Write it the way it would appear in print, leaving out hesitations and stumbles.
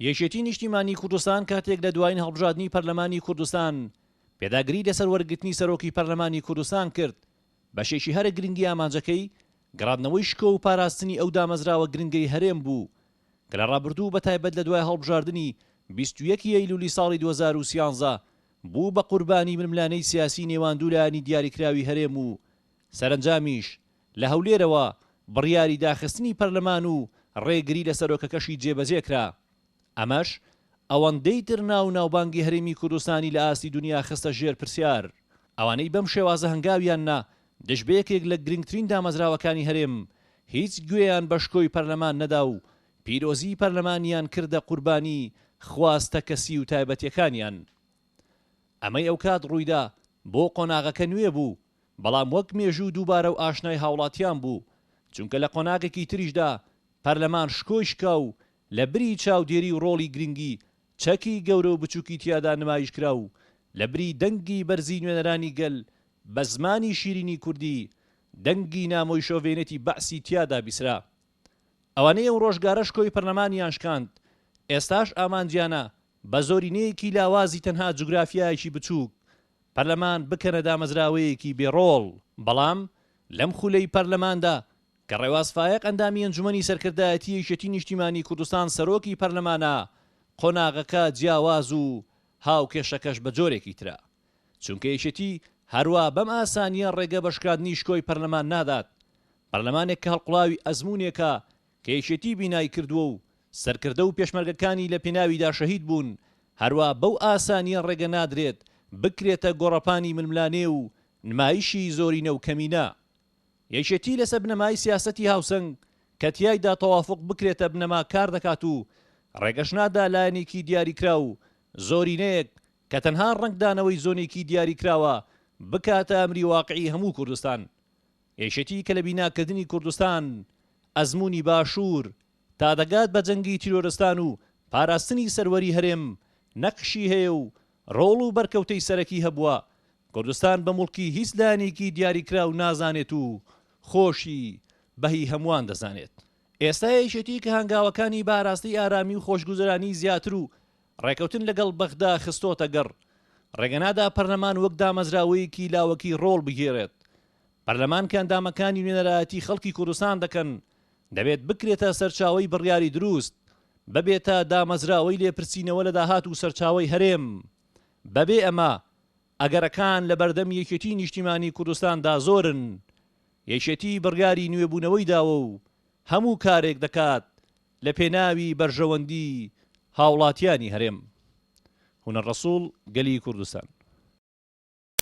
یەکێتی نیشتیمانی کوردستان کاتێک لە دوایین هەڵبژاردننی پەرلەمانی کوردستان پێداگری لەسەر وەرگرتنی سەرۆکی پەرلەمانی کوردستان کرد بەشێکی هەرە گرنگی ئامانجەکەی گەڕاندنەوەی شکۆ و پاراستنی ئەو دامەزراوە گرنگەی هەرێم بوو کە لە ڕابردوو بەتایبەت لە دوای هەڵبژاردننی 21 ئەیلولی ساڵی 2013 بوو بە قوربانی ململانەی سیاسی نێواندوو لایەنی دیاریکراوی هەرێم و سەرنجامیش لە هەولێرەوە بڕیاری داخستنی پەرلەمان و ڕێگری لە سەرۆکەکەشی جێبەجێکرا. ئەمەش ئەوەندەی تر ناو ناوبانگی هەرێمی کوردستانی لە ئاستی دنیا خستە ژێر پرسیار. ئەوانەی بەم شێوازە هەنگاویان نا دژبەیەکێک لە گرنگترین دامەزراوەکانی هەرێم هیچ گوێیان بە شکۆی پەرلەمان نەدا و پیرۆزی پەرلەمانیان کردە قوربانی خواستە کەسی و تایبەتیەکانیان. ئەمەی ئەو کات ڕوویدا بۆ قۆناغەکە نوێ بوو بەڵام وەک مێژوو دووبارە و ئاشنای هاوڵاتیان بوو چونکە لە قۆناغێکی تریشدا پەرلەمان شکۆی شکا و لە بری چاودێری و ڕۆڵی گرنگی چەکی گەورە و بچووکی تیادا نمایش کرا و لە بری دەنگی بەرزی نوێنەرانی گەل بە زمانی شیرینی کوردی دەنگی نامۆی شۆڤێنێتی بەعسی تیادا بیسرا. ئەوانەی ئەو ڕۆژگارە شکۆی پەرلەمانیان شکاند ئێستاش ئامانجیانە بە زۆرینەیەکی لاوازی تەنها جوگرافیایەکی بچووک پەرلەمان بکەنە دامەزراوەیەکی بێڕۆڵ. بەڵام لەم خولەی پەرلەماندا کە ڕێواز فایق ئەندامی ئەنجومەنی سەرکردایەتی یەکێتی نیشتیمانی کوردستان سەرۆکی پەرلەمانە قۆناغەکە جیاواز و هاوکێشەکەش بە جۆرێکی ترە چونکە یەکێتی هەروە بەم ئاسانیە ڕێگە بەشکاندنی شکۆی پەرلەمان نادات. پەرلەمانێک کە هەڵقوڵاوی ئەزمونێکە کە یەکێتی بینایی کردووە و سەرکردە و پێشمەرگەکانی لە پێناویدا شەهید بوون هەروە بەو ئاسانیە ڕێگە نادرێت بکرێتە گۆڕەپانی ململانێ و نمایشی زۆرینە و کەمینە. یەکێتی لەسەر بنەمای سیاسەتی هاوسەنگ کە تیایدا تەوافق بکرێتە بنەما کار دەکات و ڕێگەش نادا لایەنێکی دیاریکرا و زۆرینەیەک کە تەنها ڕنگدانەوەی زۆنێکی دیاریکراوە بکاتە ئەمری واقعی هەموو کوردستان. یەکێتی کە لە بیناکردنی کوردستان ئەزموونی باشوور تا دەگات بە جەنگی تیرۆرستان و پاراستنی سەروەری هەرێم نەقشی هەیە و ڕۆڵ و بەرکەوتەی سەرەکی هەبووە کوردستان بە موڵکی هیچ لایەنێکی دیاریکرا و نازانێت و خۆشی بەهی هەمووان دەزانێت. ئێستا یەکێتی کە هەنگاوەکانی باراستەی ئارامی و خۆشگوزەرانی زیاتر و ڕێکەوتن لەگەڵ بەغدا خستۆتە گەڕ ڕێگەنادا پەرلەمان وەک دامەزراوەیەکی لاوەکی ڕۆڵ بگێڕێت. پەرلەمان کە ئەندامەکانی نوێنەرایەتی خەڵکی کوردستان دەکەن دەبێت بکرێتە سەرچاوەی بڕیاری دروست ببێتە دامەزراوەی لێپرسینەوە لە داهات و سەرچاوەی هەرێم. بەبێ ئەمە ئەگەرەکان لە بەردەم یەکێتی نیشتیمانی کوردستاندا زۆرن یەکێتی بڕیاری نوێبوونەوەی داوە و هەموو کارێک دەکات لە پێناوی بەرژەوەندی هاوڵاتیانی هەرێم. هونەر ڕەسوڵ گەلی کوردستان.